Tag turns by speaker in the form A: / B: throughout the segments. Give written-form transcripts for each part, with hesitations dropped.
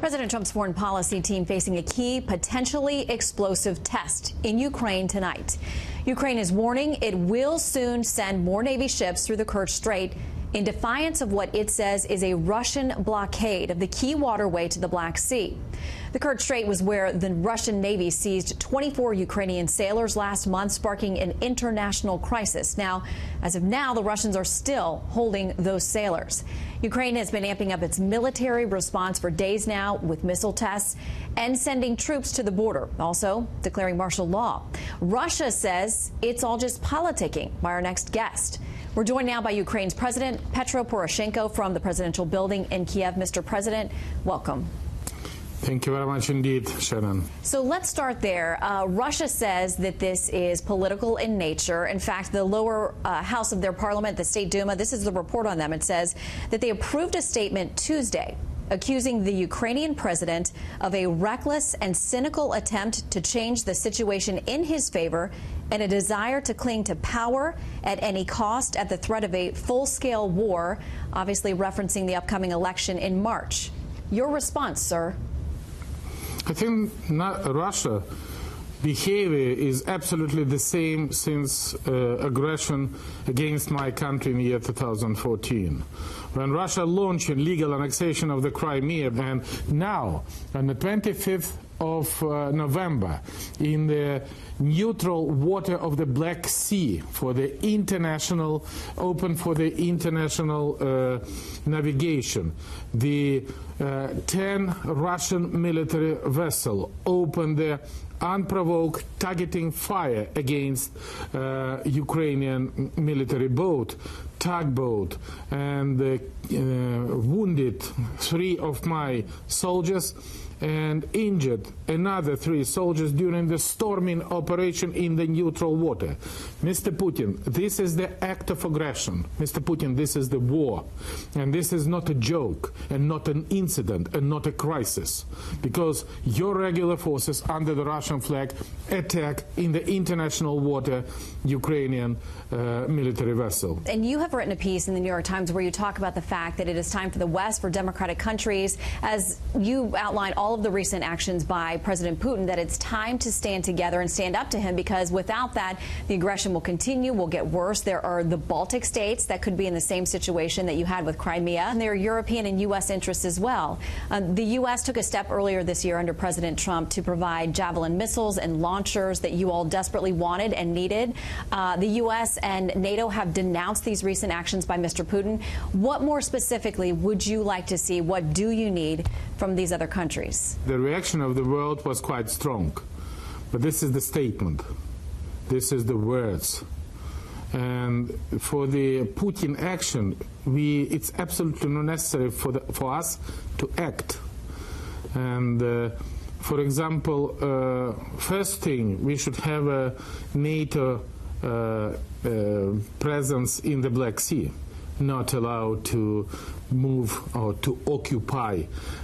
A: President Trump's foreign policy team facing a key, potentially explosive test in Ukraine tonight. Ukraine is warning it will soon send more Navy ships through the Kerch Strait in defiance of what it says is a Russian blockade of the key waterway to the Black Sea. The Kerch Strait was where the Russian Navy seized 24 Ukrainian sailors last month, sparking an international crisis. Now, as of now, the Russians are still holding those sailors. Ukraine has been amping up its military response for days now with missile tests and sending troops to the border, also declaring martial law. Russia says it's all just politicking. By our next guest. We're joined now by Ukraine's President Petro Poroshenko from the presidential building in Kiev. Mr. President, welcome.
B: Thank you very much indeed, Shannon.
A: So let's start there. Russia says that this is political in nature. In fact, the lower house of their parliament, the State Duma, this is the report on them. It says that they approved a statement Tuesday accusing the Ukrainian president of a reckless and cynical attempt to change the situation in his favor and a desire to cling to power at any cost at the threat of a full-scale war, obviously referencing the upcoming election in March. Your response, sir?
B: I think Russia behavior is absolutely the same since aggression against my country in the year 2014. When Russia launched illegal annexation of the Crimea, and now on the 25th of November in the neutral water of the Black Sea for the international, open for the international navigation, the 10 Russian military vessels opened their unprovoked targeting fire against Ukrainian military boat, tugboat, and wounded 3 of my soldiers and injured another 3 soldiers during the storming operation in the neutral water. Mr. Putin, this is the act of aggression. Mr. Putin, this is the war. And this is not a joke and not an incident and not a crisis. Because your regular forces under the Russian flag attack in the international water Ukrainian military vessel.
A: And you have written a piece in the New York Times where you talk about the fact that it is time for the West, for democratic countries, as you outline all of the recent actions by President Putin, that it's time to stand together and stand up to him, because without that, the aggression will continue, will get worse. There are the Baltic states that could be in the same situation that you had with Crimea, and there are European and U.S. interests as well. The U.S. took a step earlier this year under President Trump to provide Javelin missiles and launchers that you all desperately wanted and needed. The U.S. and NATO have denounced these recent actions by Mr. Putin. What more specifically would you like to see? What do you need from these other countries?
B: The reaction of the world was quite strong. But this is the statement. This is the words. And for the Putin action, it's absolutely not necessary for us to act. And for example, first thing, we should have a NATO presence in the Black Sea, not allowed to move or to occupy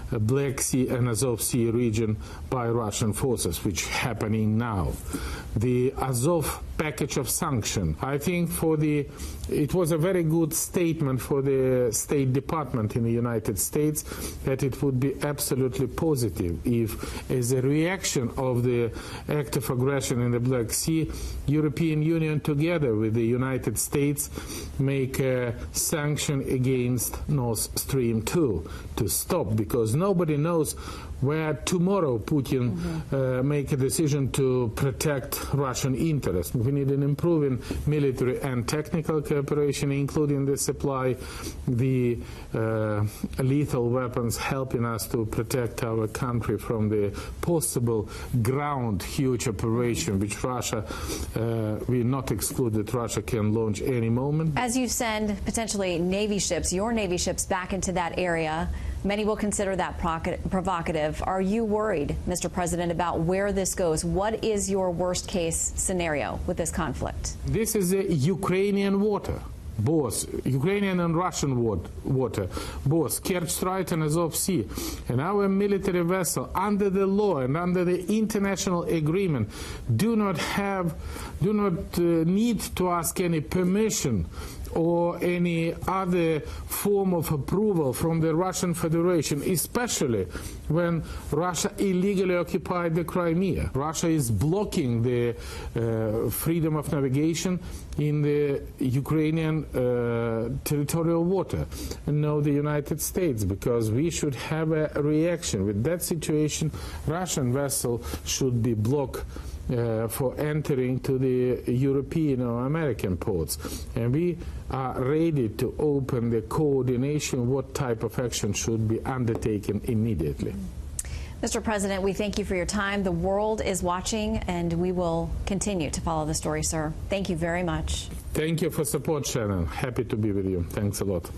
B: Black Sea and Azov Sea region by Russian forces, which is happening now. The Azov package of sanction, I think it was a very good statement for the State Department in the United States that it would be absolutely positive if, as a reaction of the act of aggression in the Black Sea, European Union together with the United States make a sanction against Nord Stream 2 to stop, because nobody knows where tomorrow Putin make a decision to protect Russian interests. We need an improving military and technical cooperation, including the supply, the lethal weapons, helping us to protect our country from the possible ground huge operation, which Russia, we not exclude that Russia can launch any moment.
A: As you send potentially Navy ships, your Navy ships, back into that area, many will consider that provocative. Are you worried, Mr. President, about where this goes? What is your worst case scenario with this conflict?
B: This is a Ukrainian water, both Ukrainian and Russian water, both Kerch Strait and Azov Sea. And our military vessel, under the law and under the international agreement, do not need to ask any permission or any other form of approval from the Russian Federation, especially when Russia illegally occupied the Crimea. Russia is blocking the freedom of navigation in the Ukrainian territorial water, and now the United States, because we should have a reaction. With that situation, Russian vessel should be blocked for entering to the European or American ports. And we are ready to open the coordination what type of action should be undertaken immediately.
A: Mr. President, we thank you for your time. The world is watching, and we will continue to follow the story, sir. Thank you very much.
B: Thank you for support, Shannon. Happy to be with you. Thanks a lot.